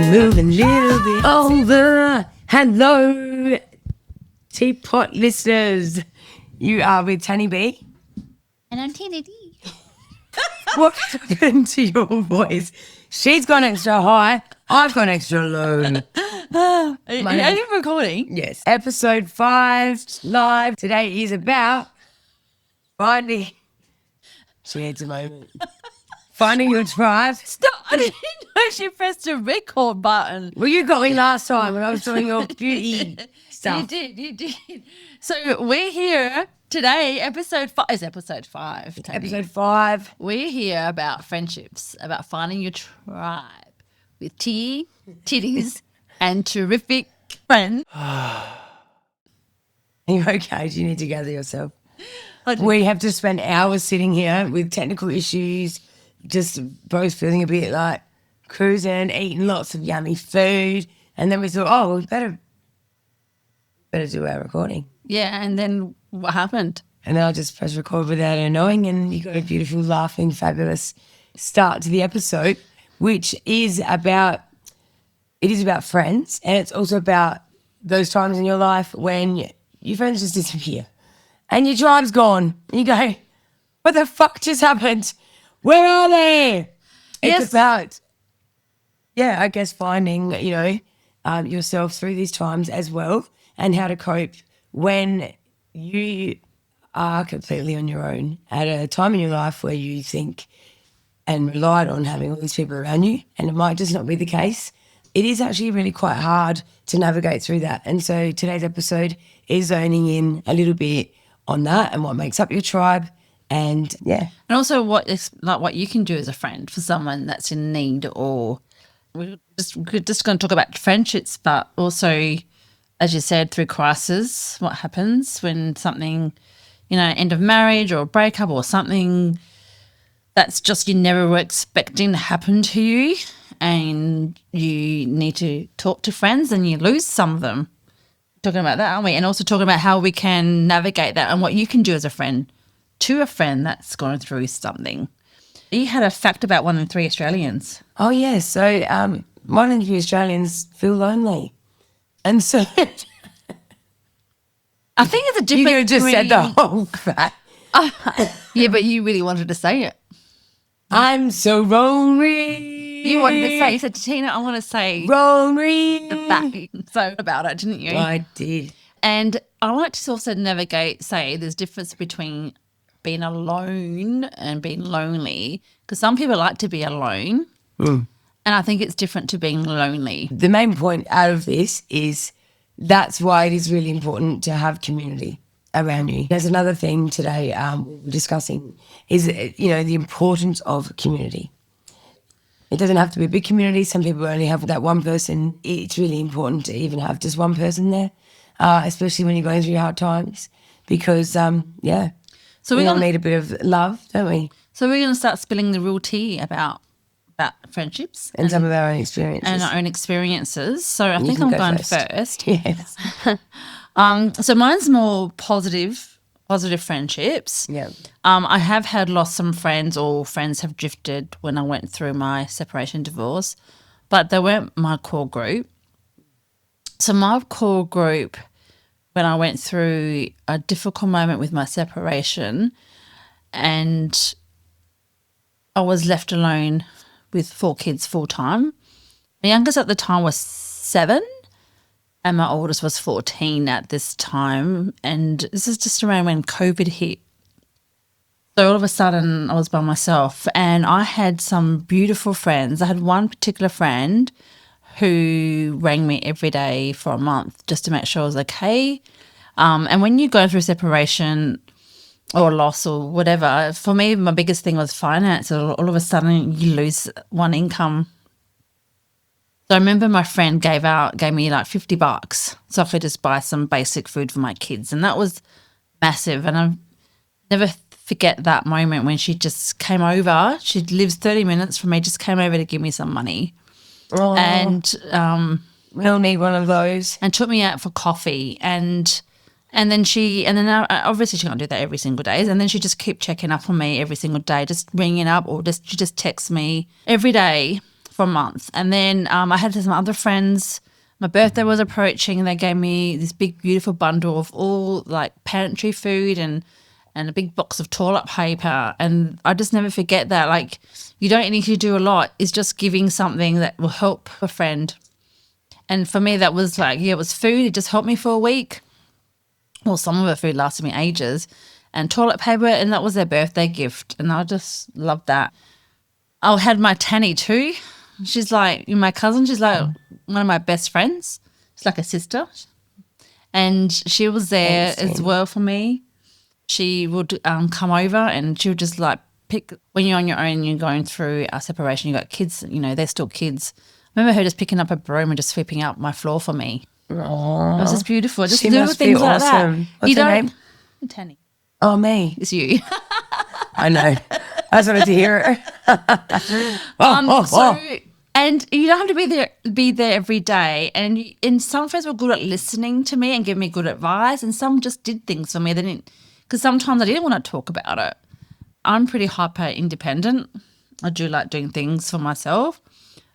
Move a little bit over. Hello, Teapot listeners. You are with Tanny B. And I'm Tanny D. What happened to your voice? She's gone extra high. I've gone extra low. Are you recording? Yes. Episode 5 live. Today is about finding. She needs a moment. Finding your tribe. Stop. I didn't know she pressed the record button. Well, you got me last time when I was doing your beauty stuff. You did. So we're here today, episode 5. It's episode 5. Tony. Episode 5. We're here about friendships, about finding your tribe with tea, titties, and terrific friends. Are you okay? Do you need to gather yourself? We have to spend hours sitting here with technical issues, just both feeling a bit like cruising, eating lots of yummy food. And then we thought, oh, we better do our recording. Yeah, and then what happened? And then I just press record without her knowing, and you got a beautiful, laughing, fabulous start to the episode, which is about friends, and it's also about those times in your life when your friends just disappear and your tribe's gone. And you go, what the fuck just happened? Where are they? Yes. It's about, I guess finding, yourself through these times as well, and how to cope when you are completely on your own at a time in your life where you think and relied on having all these people around you, and it might just not be the case. It is actually really quite hard to navigate through that. And so today's episode is zoning in a little bit on that and what makes up your tribe. And and also what you can do as a friend for someone that's in need, or we're just going to talk about friendships, but also, as you said, through crisis, what happens when something, end of marriage or a breakup or something that's just you never were expecting to happen to you, and you need to talk to friends and you lose some of them. Talking about that, aren't we? And also talking about how we can navigate that and what you can do as a friend to a friend that's going through something. You had a fact about 1 in 3 Australians. Oh, yeah. So 1 in 3 Australians feel lonely. And so I think it's a difference. you could have just said the whole fact. Yeah, but you really wanted to say it. I'm so lonely. You wanted to say, you said, Tina, I want to say lonely. the fact. So about it, didn't you? I did. And I like to also say there's difference between being alone and being lonely, because some people like to be alone. And I think it's different to being lonely. The main point out of this is that's why it is really important to have community around you. There's another thing today we're discussing is, the importance of community. It doesn't have to be a big community. Some people only have that one person. It's really important to even have just one person there, especially when you're going through hard times, because, So we all need a bit of love, don't we? So we're going to start spilling the real tea about friendships and some of our own experiences. And our own experiences. So I think I'm going first. Yes. So mine's more positive friendships. Yeah. I have had lost some friends, or friends have drifted when I went through my separation divorce, but they weren't my core group. So my core group, when I went through a difficult moment with my separation and I was left alone with 4 kids full time. My youngest at the time was 7 and my oldest was 14 at this time. And this is just around when COVID hit. So all of a sudden I was by myself, and I had some beautiful friends. I had one particular friend who rang me every day for a month just to make sure I was okay. And when you go through separation or loss or whatever, for me, my biggest thing was finance. All of a sudden you lose one income. So I remember my friend gave me like $50 so I could just buy some basic food for my kids. And that was massive. And I never forget that moment when she just came over. She lives 30 minutes from me, just came over to give me some money. Oh, and we'll need one of those. And took me out for coffee. And then obviously she can't do that every single day. And then she just kept checking up on me every single day, just ringing up, or she just texts me every day for a month. And then I had some other friends. My birthday was approaching and they gave me this big, beautiful bundle of all like pantry food and a big box of toilet paper. And I just never forget that. Like, you don't need to do a lot. It's just giving something that will help a friend. And for me, that was like, it was food. It just helped me for a week. Well, some of the food lasted me ages. And toilet paper, and that was their birthday gift. And I just loved that. I had my Tanny too. She's like my cousin. She's like one of my best friends. She's like a sister. And she was there as well for me. She would come over and she would just like pick, when you're on your own, you're going through a separation, you got kids, they're still kids. I remember her just picking up a broom and just sweeping up my floor for me. Aww. It was just beautiful. Just She little must be things like awesome. that. What's her name? Tanny. Oh, me. It's you. I know. I just wanted to hear it. And you don't have to be there every day. And some friends were good at listening to me and giving me good advice, and some just did things for me. They didn't, because sometimes I didn't want to talk about it. I'm pretty hyper independent. I do like doing things for myself,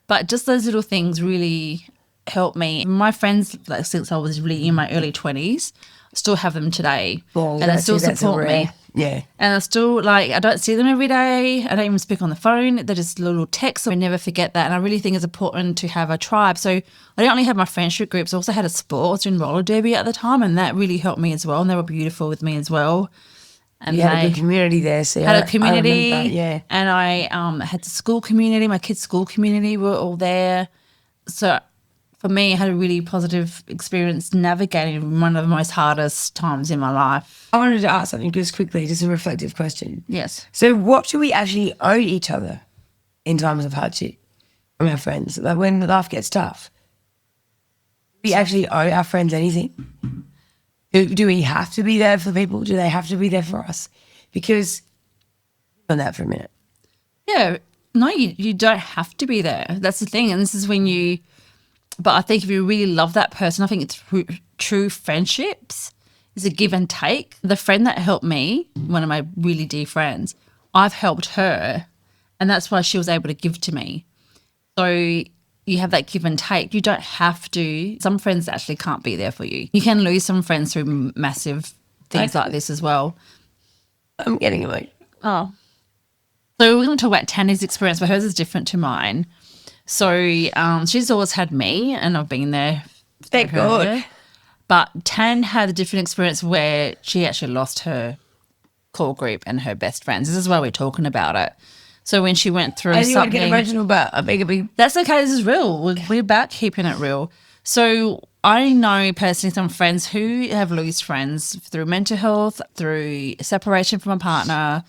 but just those little things really help me. My friends, like since I was really in my early 20s, I still have them today, and they still support me. Yeah. And I still, like, I don't see them every day. I don't even speak on the phone. They're just little texts. I never forget that. And I really think it's important to have a tribe. So I don't only have my friendship groups. I also had a sport. I was doing roller derby at the time, and that really helped me as well. And they were beautiful with me as well. And you had a good community there. So had a community. I remember that, yeah. And I had the school community. My kids' school community were all there. So for me, I had a really positive experience navigating one of the most hardest times in my life. I wanted to ask something just quickly, just a reflective question. Yes. So what do we actually owe each other in times of hardship from our friends? Like when life gets tough, do we actually owe our friends anything? Do we have to be there for people? Do they have to be there for us? Because, on that for a minute. Yeah. No, you don't have to be there. That's the thing. And this is when you... But I think if you really love that person, I think it's true friendships is a give and take. The friend that helped me, one of my really dear friends, I've helped her, and that's why she was able to give to me. So you have that give and take. You don't have to. Some friends actually can't be there for you. You can lose some friends through massive things like this as well. I'm getting emotional. Oh. So we're going to talk about Tanny's experience, but hers is different to mine. So she's always had me, and I've been there. Thank God. But Tan had a different experience where she actually lost her core group and her best friends. This is why we're talking about it. So when she went through something... I get emotional, but I beg a That's okay. This is real. We're about keeping it real. So I know personally some friends who have lost friends through mental health, through separation from a partner,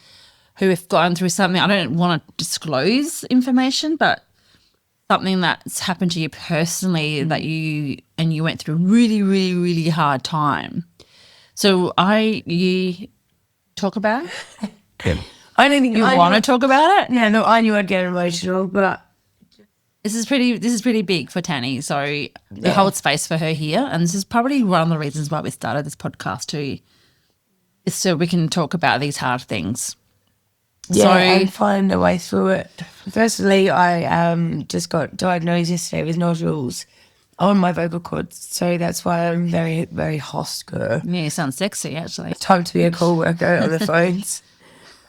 who have gone through something. I don't want to disclose information, but something that's happened to you personally that you went through a really, really, really hard time. So you talk about it? Yeah. I don't think you want to talk about it. Yeah, no, I knew I'd get emotional, but this is pretty big for Tanny. So we hold space for her here, and this is probably one of the reasons why we started this podcast too, is so we can talk about these hard things. Yeah, and find a way through it. Firstly, I just got diagnosed yesterday with nodules on my vocal cords, so that's why I'm very, very hostile. Yeah, you sound sexy, actually. Time to be a call worker on the phones.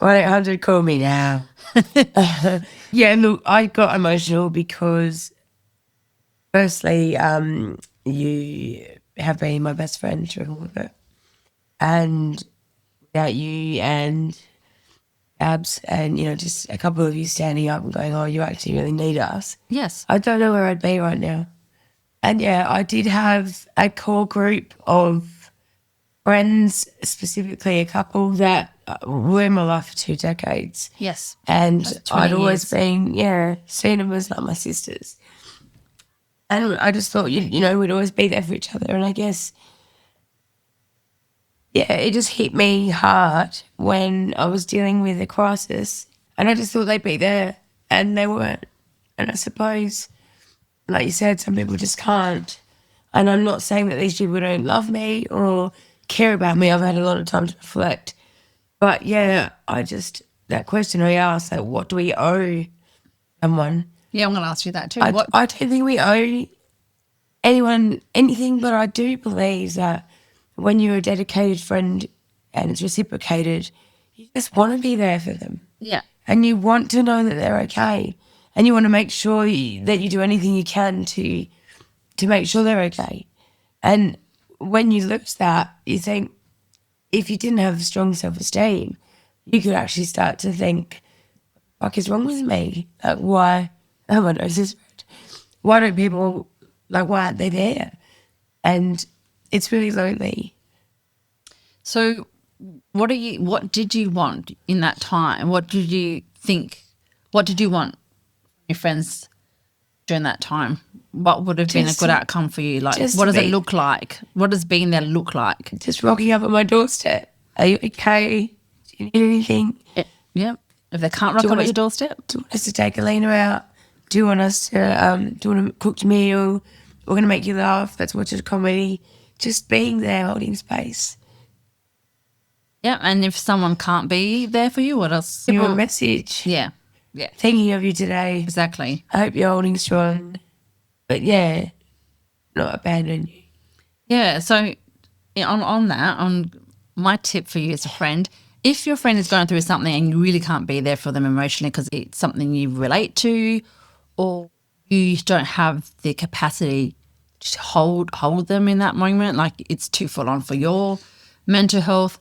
1-800, call me now. Yeah, look, I got emotional because, firstly, you have been my best friend through all of it, and without you and Abs and, just a couple of you standing up and going, oh, you actually really need us. Yes. I don't know where I'd be right now. And, yeah, I did have a core group of friends, specifically a couple that were in my life for 2 decades. Yes. And I'd always been, seen them as like my sisters. And I just thought, we'd always be there for each other. And I guess... yeah, it just hit me hard when I was dealing with a crisis, and I just thought they'd be there, and they weren't. And I suppose, like you said, some people just can't. And I'm not saying that these people don't love me or care about me. I've had a lot of time to reflect. But, yeah, that question I asked, like, what do we owe someone? Yeah, I'm going to ask you that too. I don't think we owe anyone anything, but I do believe that when you're a dedicated friend and it's reciprocated, you just want to be there for them. Yeah. And you want to know that they're okay. And you want to make sure that you do anything you can to make sure they're okay. And when you lose that, you think, if you didn't have strong self-esteem, you could actually start to think, what is wrong with me? Like, why? Oh, my nose is red. Why don't people, like, why aren't they there? And it's really lonely. So what did you want in that time? What did you think? What did you want from your friends during that time? What would have been a good outcome for you? Like, what does it look like? What does being there look like? Just rocking up at my doorstep. Are you okay? Do you need anything? Yeah. If they can't rock up at your doorstep. Do you want us to take Alina out? Do you want us to do you want a cooked meal? We're going to make you laugh. Let's watch a comedy. Just being there, holding space. Yeah, and if someone can't be there for you, what else? Give them a message. Yeah, yeah. Thinking of you today. Exactly. I hope you're holding strong. But yeah, not abandon you. Yeah, so on that, on my tip for you as a friend, if your friend is going through something and you really can't be there for them emotionally because it's something you relate to, or you don't have the capacity to hold them in that moment, like it's too full on for your mental health,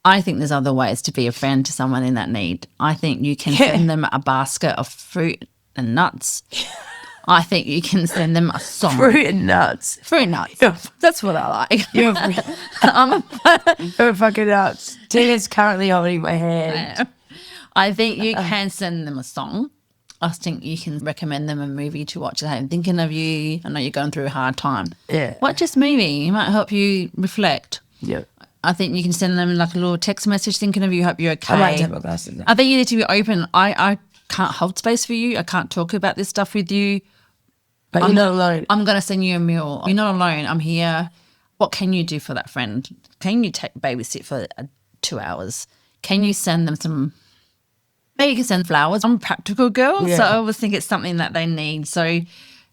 I think there's other ways to be a friend to someone in that need. I think you can send them a basket of fruit and nuts. I think you can send them a song. Fruit and nuts. Fruit and nuts. That's what I like. You're fucking nuts. Tina's currently holding my hand. I think you can send them a song. I think you can recommend them a movie to watch at home. Thinking of you. I know you're going through a hard time. Yeah. Watch this movie. It might help you reflect. Yeah. I think you can send them like a little text message thinking of you, hope you're okay. I might have my glasses now. I think you need to be open. I can't hold space for you. I can't talk about this stuff with you. But you're not alone. I'm going to send you a meal. You're not alone. I'm here. What can you do for that friend? Can you babysit for 2 hours? Can you send them some, maybe you can send flowers. I'm a practical girl, so I always think it's something that they need. So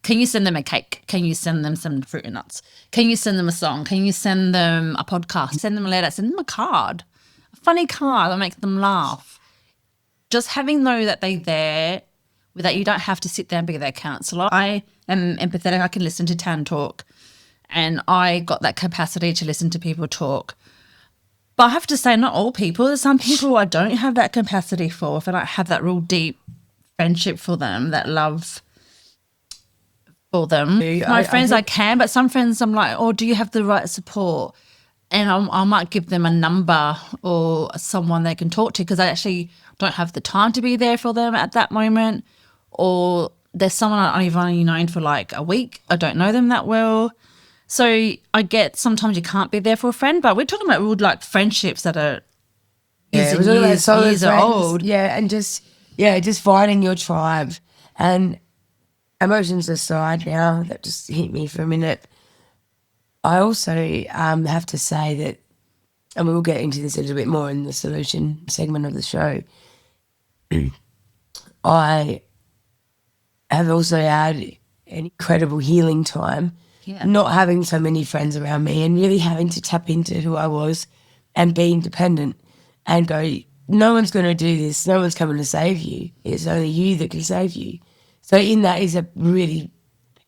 can you send them a cake? Can you send them some fruit and nuts? Can you send them a song? Can you send them a podcast? Send them a letter. Send them a card. A funny card that makes them laugh. Just having know that they're there, that you don't have to sit there and be their counsellor. I am empathetic. I can listen to Tan talk, and I got that capacity to listen to people talk. But I have to say, not all people. There's some people I don't have that capacity for. If I don't have that real deep friendship for them, that love for them. My friends I can, but some friends I'm like, oh, do you have the right support? And I might give them a number or someone they can talk to because I actually don't have the time to be there for them at that moment. Or there's someone I've only known for like a week. I don't know them that well. So I get sometimes you can't be there for a friend, but we're talking about real like friendships that are years old. Yeah, and just finding your tribe. And emotions aside now, that just hit me for a minute. I also have to say that, and we'll get into this a little bit more in the solution segment of the show, I have also had an incredible healing time, not having so many friends around me and really having to tap into who I was and be independent and go, no one's going to do this, no one's coming to save you. It's only you that can save you. So in that is a really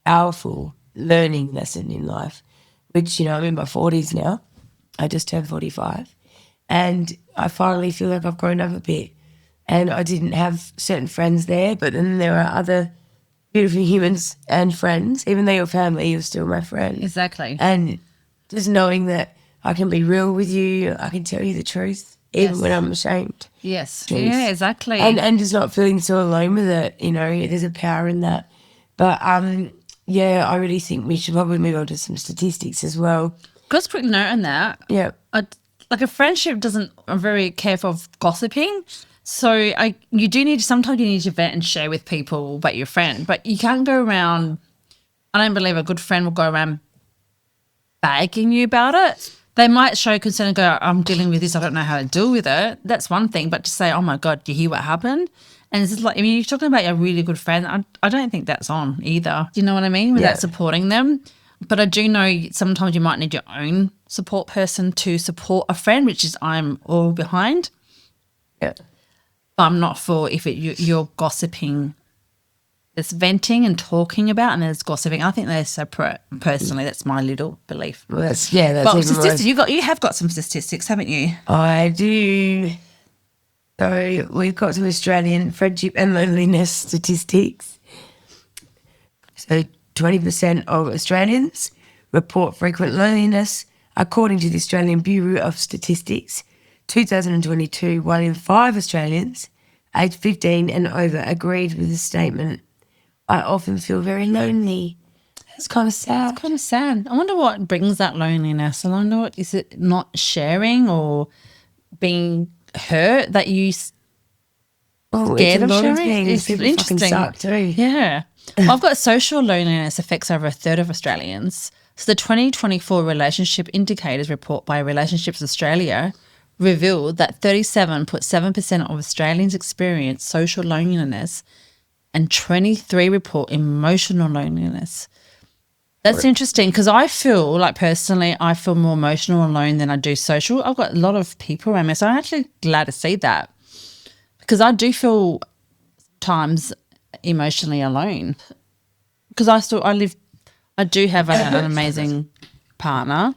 powerful learning lesson in life, which, I'm in my 40s now. I just turned 45. And I finally feel like I've grown up a bit. And I didn't have certain friends there, but then there are other beautiful humans and friends. Even though you're family, you're still my friend. Exactly. And just knowing that I can be real with you, I can tell you the truth, even when I'm ashamed. Yes. Yeah, exactly. And just not feeling so alone with it, there's a power in that. But I really think we should probably move on to some statistics as well. Just quick note on that. Yeah. Like a friendship I'm very careful of gossiping. So you do need, sometimes you need to vent and share with people about your friend, but you can't go around, I don't believe a good friend will go around bagging you about it. They might show concern and go, I'm dealing with this, I don't know how to deal with it. That's one thing, but to say, oh my God, do you hear what happened? And it's just like, I mean, you're talking about your really good friend. I don't think that's on either. Do you know what I mean? Without supporting them. But I do know sometimes you might need your own support person to support a friend, which is I'm all behind. Yeah. But I'm not for if you're gossiping. There's venting and talking about, and there's gossiping. I think they're separate. Personally, that's my little belief. Well, that's but even statistics. You have got some statistics, haven't you? I do. So we've got some Australian friendship and loneliness statistics. So 20% of Australians report frequent loneliness, according to the Australian Bureau of Statistics. 2022, 1 in 5 Australians aged 15 and over agreed with the statement. I often feel very lonely. It's kind of sad. It's kind of sad. I wonder what brings that loneliness. I wonder what is it not sharing or being hurt that you scared of sharing? It's interesting. Suck too. Yeah. Well, I've got social loneliness affects over a third of Australians. So the 2024 relationship indicators report by Relationships Australia revealed that 37.7% of Australians experience social loneliness and 23 report emotional loneliness. That's interesting because I feel like personally I feel more emotional alone than I do social. I've got a lot of people around me, so I'm actually glad to see that because I do feel sometimes emotionally alone because I do have an amazing partner,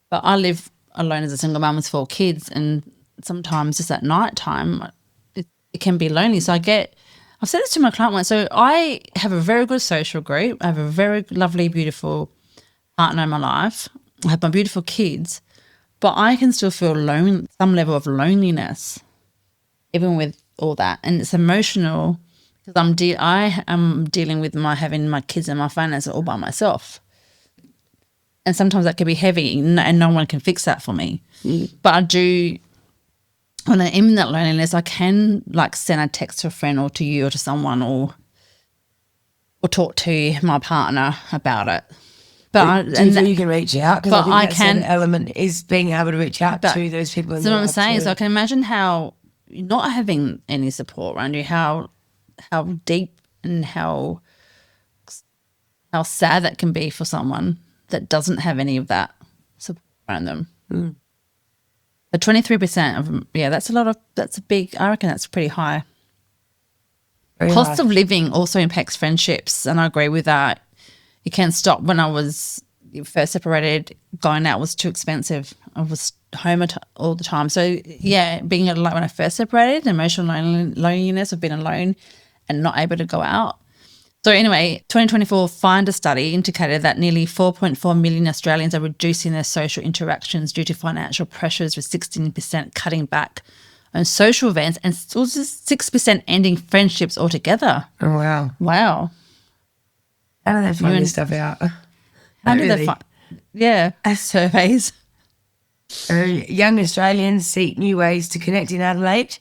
but I live alone as a single mum with 4 kids, and sometimes just at night time it can be lonely. So I've said this to my client once. So I have a very good social group. I have a very lovely, beautiful partner in my life. I have my beautiful kids, but I can still feel some level of loneliness, even with all that. And it's emotional because I am dealing with having my kids and my finances all by myself. And sometimes that can be heavy and no one can fix that for me. But I do, when I'm in that loneliness, I can like send a text to a friend or to you or to someone or talk to my partner about it. But you can reach out because I think that's an element is being able to reach out to those people. That's what I'm saying. So I can imagine how not having any support around you, how deep and how sad that can be for someone that doesn't have any of that support around them. The 23% of them, that's a big, I reckon that's pretty high. Cost of living also impacts friendships, and I agree with that. You can't stop. When I was first separated, going out was too expensive. I was home all the time. So, yeah, being alone when I first separated, emotional loneliness of being alone and not able to go out. So anyway, 2024 Finder study indicated that nearly 4.4 million Australians are reducing their social interactions due to financial pressures, with 16% cutting back on social events and still just 6% ending friendships altogether. Oh, wow. Wow. How do they find this stuff out? How do they find? Yeah, surveys. Young Australians seek new ways to connect in Adelaide.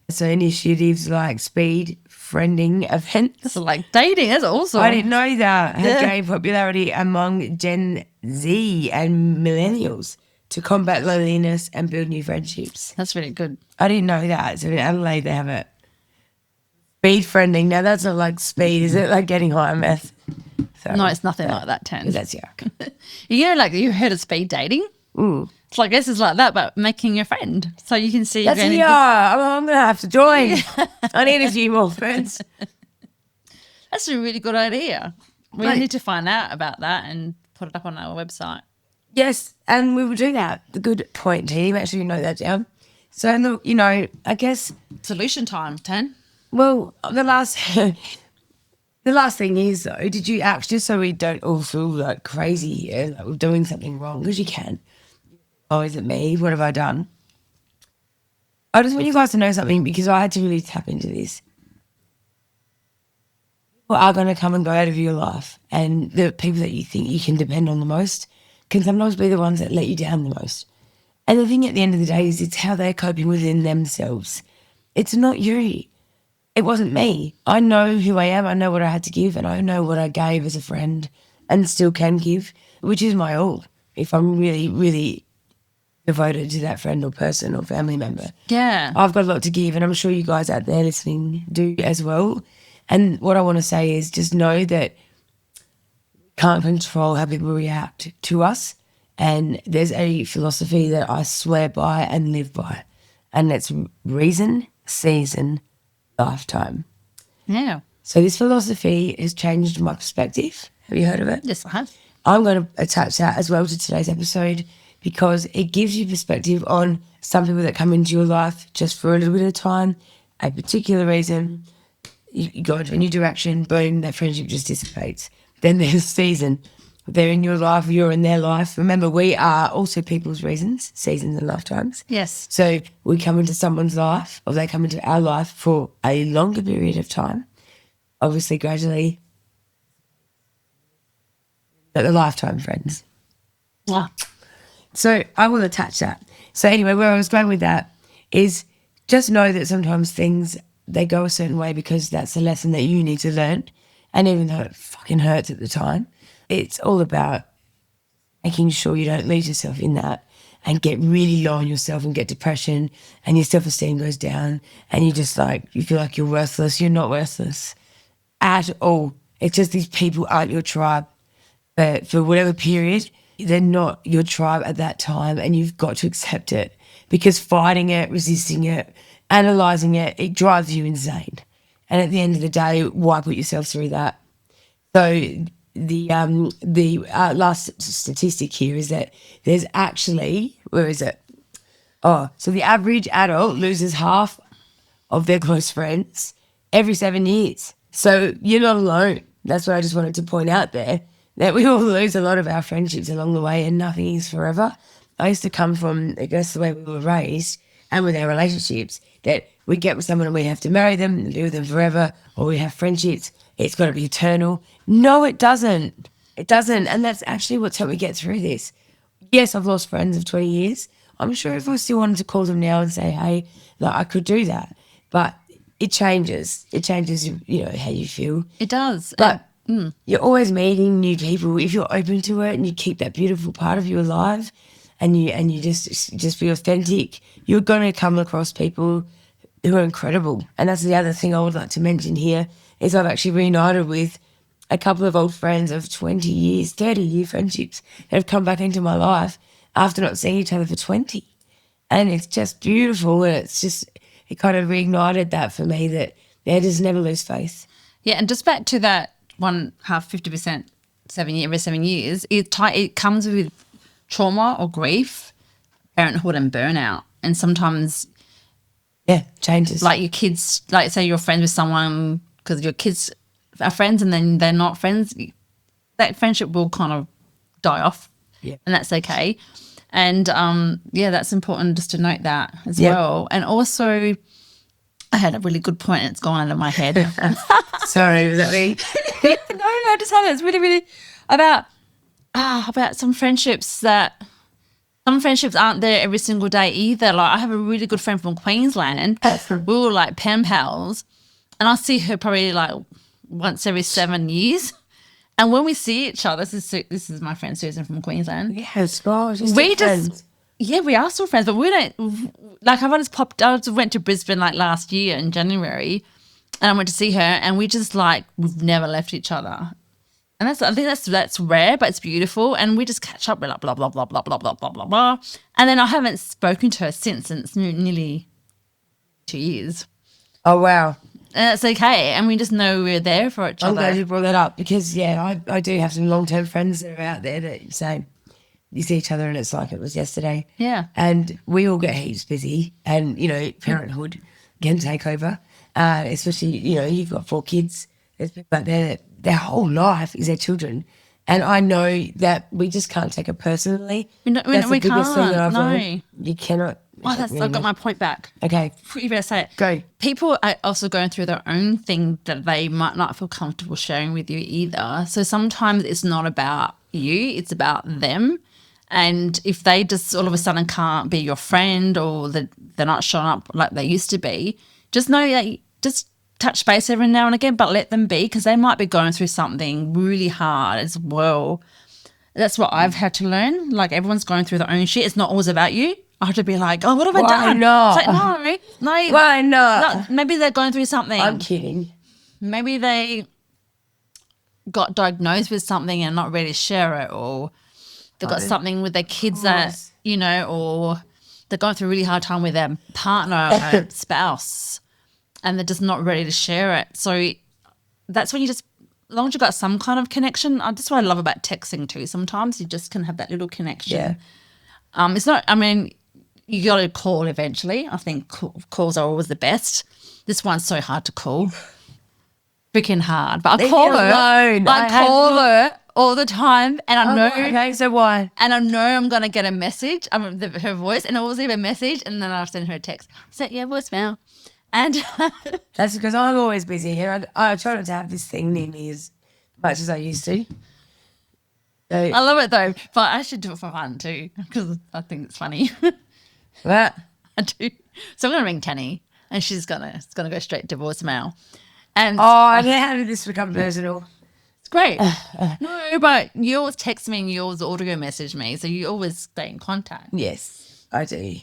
So initiatives like speed friending events. Like dating, that's awesome. I didn't know that. Had gained popularity among Gen Z and millennials to combat loneliness and build new friendships. That's really good. I didn't know that. So in Adelaide they have it. Speed friending. Now that's not like speed, is it? Like getting high on meth? So, no, it's nothing like that, Tan. That's yuck. You heard of speed dating? It's like this is like that, but making a friend. So you can see. I'm going to have to join. I need a few more friends. That's a really good idea. We need to find out about that and put it up on our website. Yes, and we will do that. The good point, Tanny. Make sure you note that down. So, look, I guess. Solution time, Tan. Well, the last thing is, though, did you actually, just so we don't all feel like crazy here, like we're doing something wrong, because you can. Oh, is it me? What have I done? I just want you guys to know something because I had to really tap into this. People are going to come and go out of your life, and the people that you think you can depend on the most can sometimes be the ones that let you down the most. And the thing at the end of the day is it's how they're coping within themselves. It's not you. It wasn't me. I know who I am. I know what I had to give, and I know what I gave as a friend and still can give, which is my all. If I'm really, really devoted to that friend or person or family member. Yeah. I've got a lot to give, and I'm sure you guys out there listening do as well. And what I want to say is just know that we can't control how people react to us. And there's a philosophy that I swear by and live by, and it's reason, season, lifetime. Yeah. So this philosophy has changed my perspective. Have you heard of it? Yes, I have. I'm going to attach that as well to today's episode because it gives you perspective on some people that come into your life just for a little bit of time, a particular reason. You go into a new direction, boom, that friendship just dissipates. Then there's season. They're in your life, you're in their life. Remember, we are also people's reasons, seasons and lifetimes. Yes. So we come into someone's life or they come into our life for a longer period of time, obviously gradually. But the lifetime friends. Yeah. So I will attach that. So anyway, where I was going with that is just know that sometimes things, they go a certain way because that's a lesson that you need to learn. And even though it fucking hurts at the time, it's all about making sure you don't lose yourself in that and get really low on yourself and get depression and your self-esteem goes down and you just like, you feel like you're worthless. You're not worthless at all. It's just these people aren't your tribe. But for whatever period, they're not your tribe at that time and you've got to accept it because fighting it, resisting it, analysing it, it drives you insane. And at the end of the day, why put yourself through that? So the last statistic here is that there's actually, where is it? Oh, so the average adult loses half of their close friends every 7 years. So you're not alone. That's what I just wanted to point out there. That we all lose a lot of our friendships along the way and nothing is forever. I used to come from, I guess, the way we were raised and with our relationships, that we get with someone and we have to marry them and be with them forever, or we have friendships, it's got to be eternal. No, it doesn't. It doesn't. And that's actually what's helped me get through this. Yes, I've lost friends of 20 years. I'm sure if I still wanted to call them now and say, hey, like, I could do that. But it changes. It changes, you know, how you feel. It does. But you're always meeting new people if you're open to it and you keep that beautiful part of you alive and you just be authentic. You're going to come across people who are incredible. And that's the other thing I would like to mention here is I've actually reunited with a couple of old friends of 20 years, 30-year friendships that have come back into my life after not seeing each other for 20. And it's just beautiful and it kind of reignited that for me that just never lose faith. Yeah, and just back to that 50% every 7 years, it comes with trauma or grief, parenthood and burnout. And sometimes changes. like your kids, like say you're friends with someone because your kids are friends and then they're not friends, that friendship will kind of die off. Yeah. And that's okay. And that's important just to note that as well. And also I had a really good point and it's gone out of my head. Sorry, was that me? No, I just had it. It's really, really about some friendships aren't there every single day either. Like I have a really good friend from Queensland. We were like pen pals and I see her probably like once every 7 years. And when we see each other, this is my friend Susan from Queensland. Yes, we are still friends, but we don't, like I just went to Brisbane like last year in January and I went to see her and we just like, we've never left each other. And I think that's rare, but it's beautiful. And we just catch up, we're like blah, blah, blah, blah, blah, blah, blah, blah, blah. And then I haven't spoken to her since, and it's nearly 2 years. Oh, wow. And that's okay. And we just know we're there for each other. I'm glad you brought that up because, I do have some long-term friends that are out there that say you see each other and it's like it was yesterday. Yeah. And we all get heaps busy and, parenthood can take over, especially, you've got 4 kids. There's people out there that their whole life is their children. And I know that we just can't take it personally. That's the biggest thing that I've learned. You cannot. I've got my point back. Okay. You better say it. Go. People are also going through their own thing that they might not feel comfortable sharing with you either. So sometimes it's not about you, it's about them. And if they just all of a sudden can't be your friend or they're not showing up like they used to be, just know that just touch base every now and again, but let them be because they might be going through something really hard as well. That's what I've had to learn. Like, everyone's going through their own shit. It's not always about you. I have to be like, oh, what have I Why done? not? It's like, no. Why not? Maybe they're going through something. I'm kidding. Maybe they got diagnosed with something and not ready to share it, or they've got something with their kids that, you know, or they're going through a really hard time with their partner or spouse and they're just not ready to share it. So that's when you just, as long as you've got some kind of connection, that's what I love about texting too. Sometimes you just can have that little connection. Yeah. It's not, I mean, you got to call eventually. I think calls are always the best. This one's so hard to call. Freaking hard. But I call her. Alone. I call her all the time, and I know. Okay, so why? And I know I'm going to get a message, her voice, and I'll leave a message, and then I'll send her a text. So, yeah, voicemail. And That's because I'm always busy here. I try not to have this thing near me as much as I used to. So, I love it though, but I should do it for fun too because I think it's funny. what? I do. So I'm going to ring Tanny, and it's gonna go straight to voicemail. And Oh, how did this become personal? it's great. No, but you always text me and you always audio message me, so you always stay in contact. Yes, I do.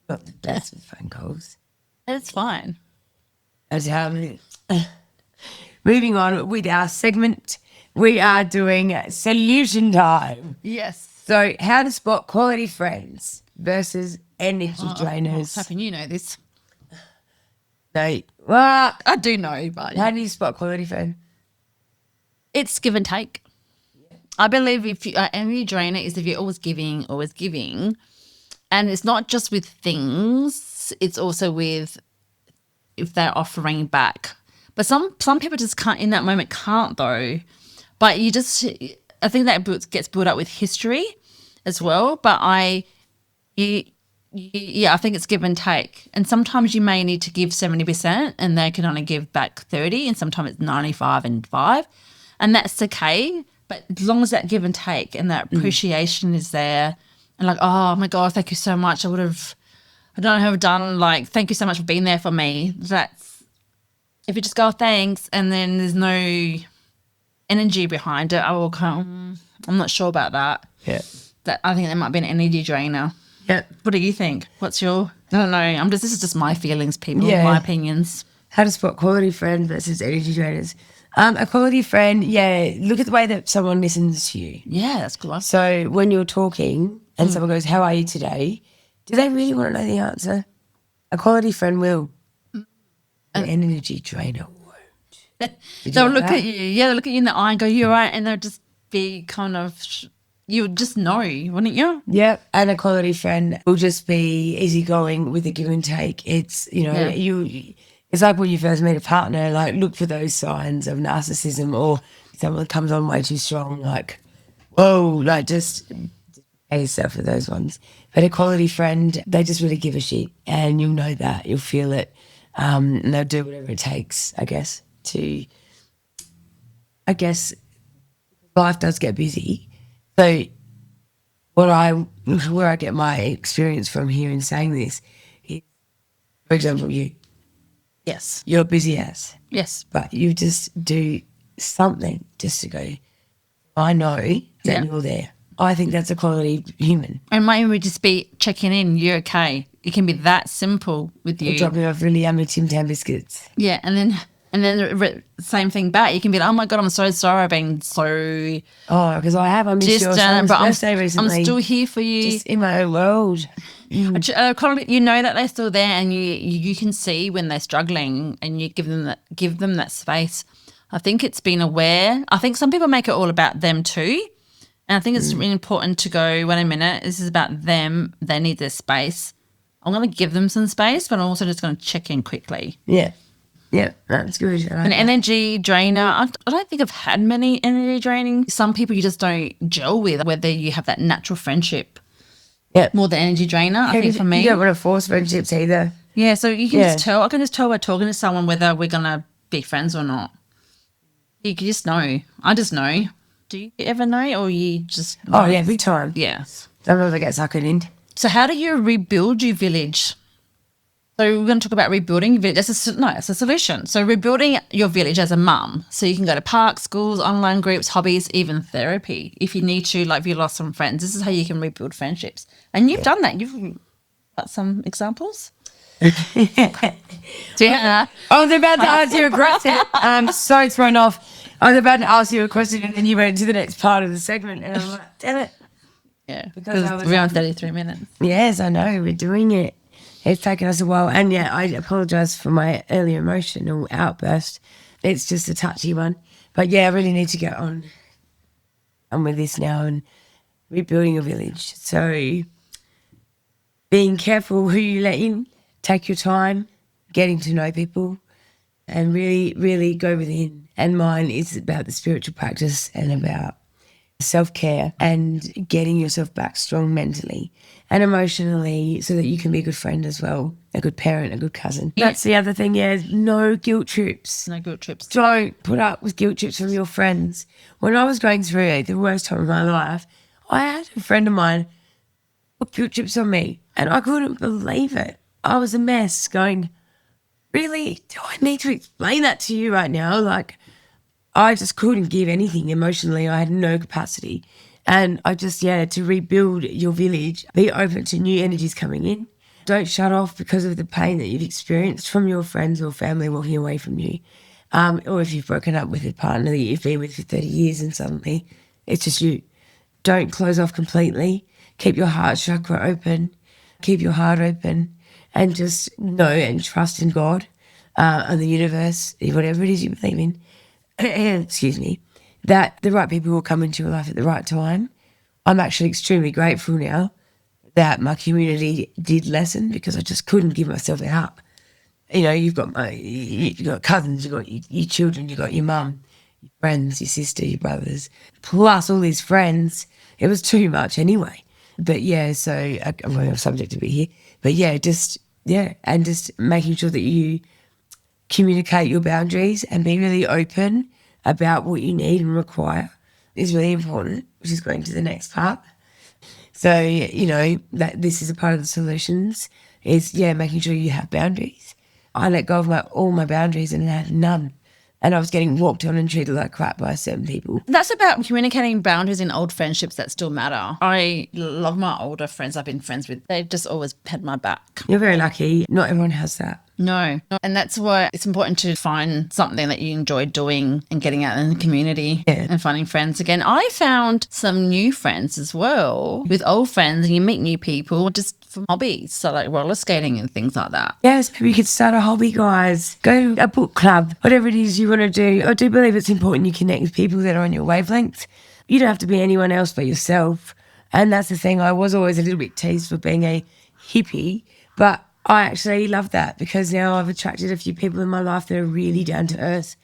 Not the best with phone calls. It's fine. As moving on with our segment, we are doing solution time. Yes. So, how to spot quality friends versus energy I was drainers. hoping you know this. No, well, I do know, but how do you spot quality friend? it's give and take. I believe if you energy drainer is if you're always giving, and it's not just with things; it's also with if they're offering back. But some people just can't in that moment can't though. But I think that gets built up with history as well. But I think it's give and take. And sometimes you may need to give 70% and they can only give back 30, and sometimes it's 95 and 5. And that's okay. But as long as that give and take and that appreciation is there and like, oh my God, thank you so much. I don't know how I've done, like, thank you so much for being there for me. That's, if you just go, thanks, and then there's no energy behind it, I will come, I'm not sure about that. Yeah. I think that might be an energy drainer. Yeah. What do you think? What's your? I don't know. This is just my feelings, people. Yeah. My opinions. How to spot quality friend versus energy drainers. A quality friend, look at the way that someone listens to you. Yeah, that's good. So when you're talking and someone goes, how are you today? Do they really want to know the answer? A quality friend will. An energy drainer won't. They'll look at you. Yeah, they'll look at you in the eye and go, "You're right," and they'll just be kind of. You would just know, wouldn't you? Yeah, and a quality friend will just be easygoing with a give and take. It's, it's like when you first meet a partner, like look for those signs of narcissism or someone comes on way too strong, like, whoa, like just pay yourself for those ones. But a quality friend, they just really give a shit and you'll know that, you'll feel it, and they'll do whatever it takes, I guess, life does get busy. So where I get my experience from here in saying this is, for example, you're busy as, Yes. but you just do something just to go, I know that you're there. I think that's a quality human. And might even just be checking in, you're okay. It can be that simple with you. Dropping off really yummy Tim Tam biscuits. Yeah, and then same thing back. You can be like, oh my God, I'm so sorry. I've been so because I missed your son's birthday recently. I'm still here for you. Just in my own world. You know that they're still there, and you can see when they're struggling, and you give them that space. I think it's being aware. I think some people make it all about them too, and I think it's really important to go, wait a minute, this is about them. They need their space. I'm going to give them some space, but I'm also just going to check in quickly. Yeah. Yeah, that's good. An energy drainer, I don't think I've had many energy draining. Some people you just don't gel with, whether you have that natural friendship. Yeah. More than energy drainer, I think for me. You don't want to force friendships either. Yeah, so you can just tell. I can just tell by talking to someone whether we're going to be friends or not. You can just know. I just know. Do you ever know, or you just know? Oh, yeah, big time. Yeah. Sometimes I get suckered in. So how do you rebuild your village? So we're going to talk about rebuilding your village. It's a solution. So rebuilding your village as a mum. So you can go to parks, schools, online groups, hobbies, even therapy. If you need to, like if you lost some friends, this is how you can rebuild friendships. And you've done that. You've got some examples? Yeah. I was about to ask you a question. I'm so thrown off. I was about to ask you a question and then you went to the next part of the segment and I'm like, damn it. Yeah, Because we're on 33 minutes. Yes, I know. We're doing it. It's taken us a while. And yeah, I apologise for my early emotional outburst. It's just a touchy one. But yeah, I really need to get on with this now and rebuilding a village. So being careful who you let in, take your time, getting to know people and really, really go within. And mine is about the spiritual practice and about self-care and getting yourself back strong mentally and emotionally so that you can be a good friend as well, a good parent, a good cousin. That's the other thing, yeah, no guilt trips. No guilt trips. Don't put up with guilt trips from your friends. When I was going through the worst time of my life, I had a friend of mine put guilt trips on me and I couldn't believe it. I was a mess going, really? Do I need to explain that to you right now? Like, I just couldn't give anything emotionally. I had no capacity. And I just, to rebuild your village, be open to new energies coming in. Don't shut off because of the pain that you've experienced from your friends or family walking away from you. Or if you've broken up with a partner that you've been with for 30 years and suddenly it's just you. Don't close off completely. Keep your heart chakra open. Keep your heart open and just know and trust in God and the universe, whatever it is you believe in. Excuse me, that the right people will come into your life at the right time. I'm actually extremely grateful now that my community did lessen because I just couldn't give myself up. You know, you've got cousins, you've got your children, you've got your mum, your friends, your sister, your brothers, plus all these friends. It was too much anyway. But so I'm going off subject a bit here. But and just making sure that you communicate your boundaries and be really open about what you need and require is really important, which is going to the next part. So, that this is a part of the solutions is, making sure you have boundaries. I let go of all my boundaries and had none. And I was getting walked on and treated like crap by certain people. That's about communicating boundaries in old friendships that still matter. I love my older friends I've been friends with. They've just always had my back. You're very lucky. Not everyone has that. No. And that's why it's important to find something that you enjoy doing and getting out in the community and finding friends again. I found some new friends as well with old friends, and you meet new people just from hobbies. So like roller skating and things like that. Yes, maybe you could start a hobby, guys. Go to a book club, whatever it is you want to do. I do believe it's important you connect with people that are on your wavelength. You don't have to be anyone else but yourself. And that's the thing. I was always a little bit teased for being a hippie, but I actually love that because now I've attracted a few people in my life that are really down to earth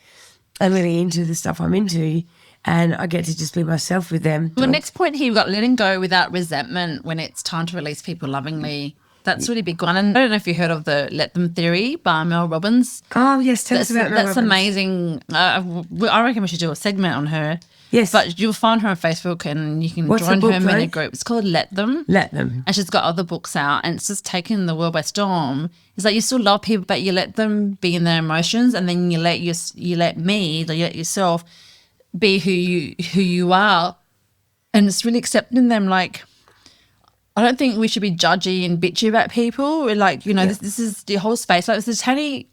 and really into the stuff I'm into, and I get to just be myself with them. Well, next point here, we've got letting go without resentment when it's time to release people lovingly. That's a really big one. And I don't know if you heard of the Let Them Theory by Mel Robbins. Oh, yes, tell us about Mel That's Robbins. Amazing. I reckon we should do a segment on her. Yes. But you'll find her on Facebook and you can join her mini group. It's called Let Them. Let Them. And she's got other books out and it's just taken the world by storm. It's like you still love people, but you let them be in their emotions, and then you let yourself be who you are. And it's really accepting them. Like, I don't think we should be judgy and bitchy about people. We're like, this is the whole space. Like, this is Tanny,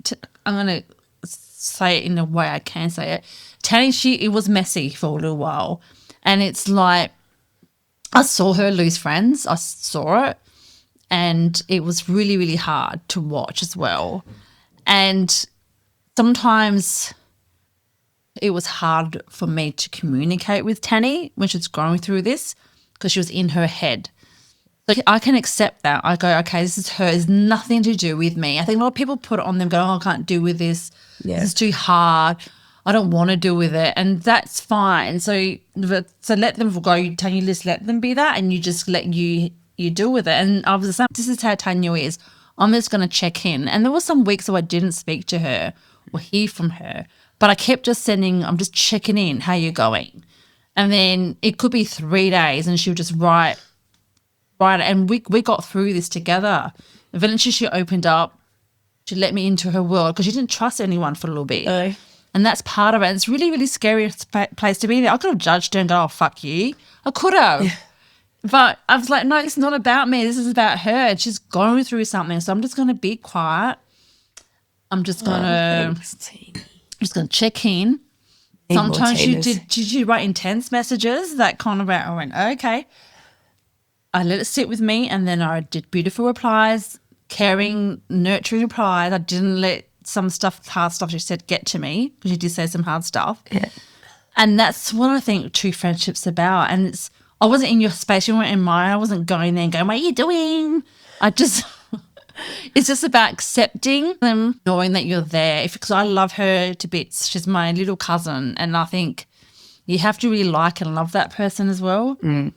I'm going to say it in a way I can say it. Tanny, it was messy for a little while. And it's like, I saw her lose friends. I saw it. And it was really, really hard to watch as well. And sometimes it was hard for me to communicate with Tanny when she was going through this because she was in her head. So I can accept that. I go, okay, this is her. It's nothing to do with me. I think a lot of people put it on them, go, I can't deal with this. Yeah. This is too hard. I don't want to deal with it. And that's fine. So let them go. Tanya, just let them be that, and you just let you deal with it. And I was the same. This is how Tanya is. I'm just going to check in. And there were some weeks where I didn't speak to her or hear from her, but I kept just I'm just checking in, how you going? And then it could be 3 days and she would just write, and we got through this together. Eventually she opened up She let me into her world because she didn't trust anyone for a little bit. No. And that's part of it. It's really, really scary place to be there. I could have judged her and go, oh, fuck you. I could have. But I was like, no, it's not about me. This is about her. And she's going through something. So I'm just going to be quiet. I'm just going to check in. Sometimes she write intense messages that kind of I went, okay. I let it sit with me, and then I did beautiful replies, caring, nurturing replies. I didn't let some stuff, hard stuff she said, get to me, because she did say some hard stuff. Yeah. And that's what I think true friendship's about. And I wasn't in your space, you weren't in mine. I wasn't going there and going, what are you doing? It's just about accepting them, knowing that you're there. Because I love her to bits. She's my little cousin, and I think you have to really like and love that person as well. Mm.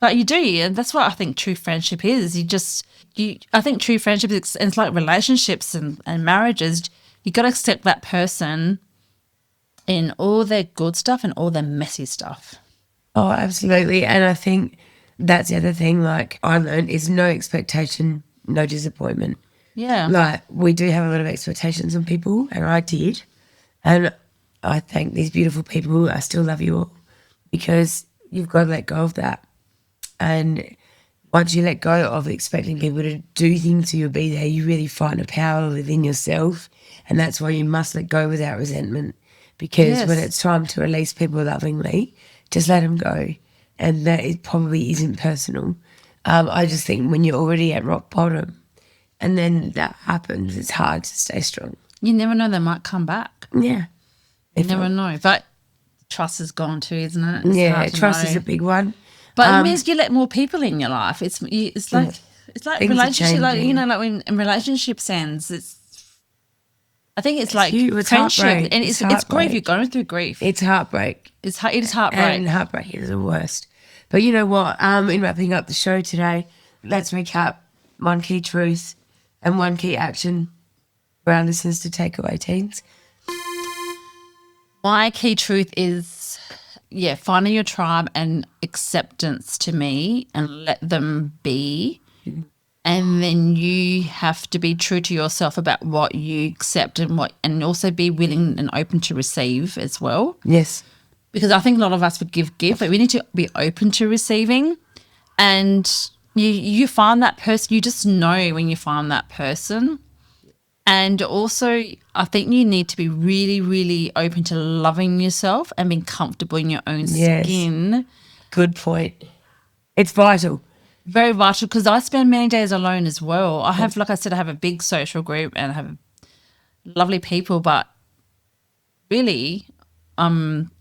But you do, and that's what I think true friendship is. I think true friendship is, it's like relationships and marriages. You got to accept that person in all their good stuff and all their messy stuff. Oh, absolutely. And I think that's the other thing, like I learned, is no expectation, no disappointment. Yeah. Like we do have a lot of expectations on people, and I did. And I thank these beautiful people. I still love you all, because you've got to let go of that. And once you let go of expecting people to do things to you or be there, you really find a power within yourself. And that's why you must let go without resentment, because when it's time to release people lovingly, just let them go. And that it probably isn't personal. I just think when you're already at rock bottom and then that happens, it's hard to stay strong. You never know, they might come back. Yeah. You never know. But trust is gone too, isn't it? It's trust is a big one. But it means you let more people in your life. It's like relationship, like like when in relationships ends, I think it's like it's friendship, heartbreak. and it's grief. You're going through grief. It's heartbreak. It is heartbreak. And heartbreak is the worst. But you know what? In wrapping up the show today, let's recap one key truth and one key action for our listeners to take away, teens. My key truth is, finding your tribe and acceptance to me, and let them be. And then you have to be true to yourself about what you accept and also be willing and open to receive as well. Yes. Because I think a lot of us would give, but we need to be open to receiving. And you find that person, you just know when you find that person. And also, I think you need to be really, really open to loving yourself and being comfortable in your own skin. Good point. It's vital. Very vital, because I spend many days alone as well. I have, like I said, I have a big social group and I have lovely people, but really I'm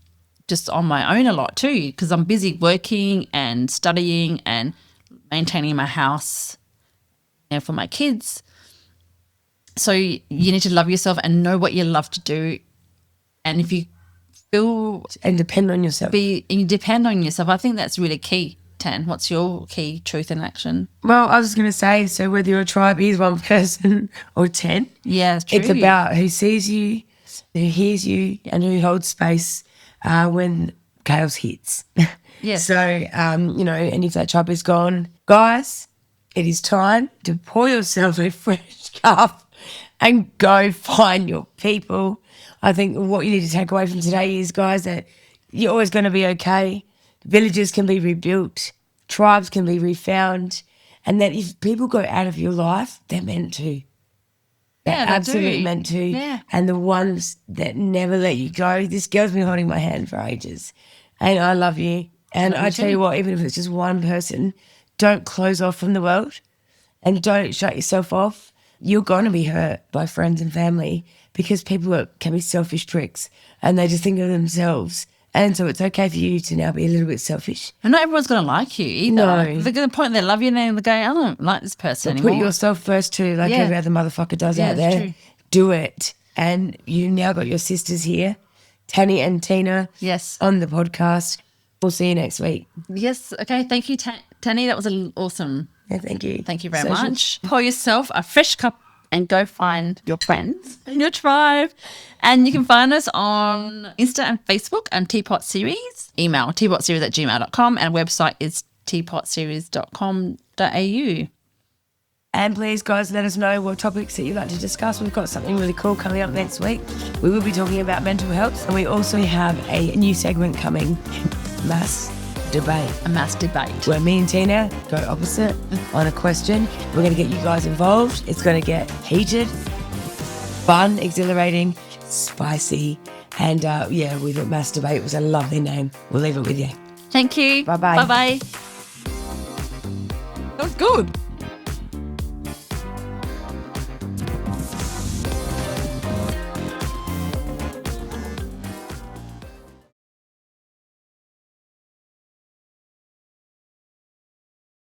just on my own a lot too, because I'm busy working and studying and maintaining my house for my kids. So you need to love yourself and know what you love to do. And if you feel... And depend on yourself. You depend on yourself. I think that's really key. Tan, what's your key truth and action? Well, I was going to say, so whether your tribe is one person or 10, it's true. It's about who sees you, who hears you, and who holds space when chaos hits. Yes. So, and if that tribe is gone, guys, it is time to pour yourself a fresh cup and go find your people. I think what you need to take away from today is, guys, that you're always going to be okay. Villages can be rebuilt, tribes can be refound, and that if people go out of your life, they're meant to. They're absolutely meant to. Yeah. And the ones that never let you go, this girl's been holding my hand for ages, and I love you. And I tell you what, even if it's just one person, don't close off from the world and don't shut yourself off. You're going to be hurt by friends and family, because people can be selfish pricks and they just think of themselves. And so it's okay for you to now be a little bit selfish. And not everyone's going to like you either. No. They're going to point they love you and they're going, I don't like this person anymore. Put yourself first too, like every other motherfucker does out there. True. Do it. And you now got your sisters here, Tanny and Tina, on the podcast. We'll see you next week. Yes. Okay. Thank you, Tanny. That was awesome. Yeah, thank you. Thank you very much. Pour yourself a fresh cup and go find your friends and your tribe. And you can find us on Insta and Facebook and Teapot Series. Email teapotseries@gmail.com, and website is teapotseries.com.au. And please, guys, let us know what topics that you'd like to discuss. We've got something really cool coming up next week. We will be talking about mental health, and we also have a new segment coming, Mass Debate. A mass debate. Where me and Tina go opposite on a question. We're going to get you guys involved. It's going to get heated, fun, exhilarating, spicy. And we thought Mass Debate was a lovely name. We'll leave it with you. Thank you. Bye-bye. Bye-bye. That was good.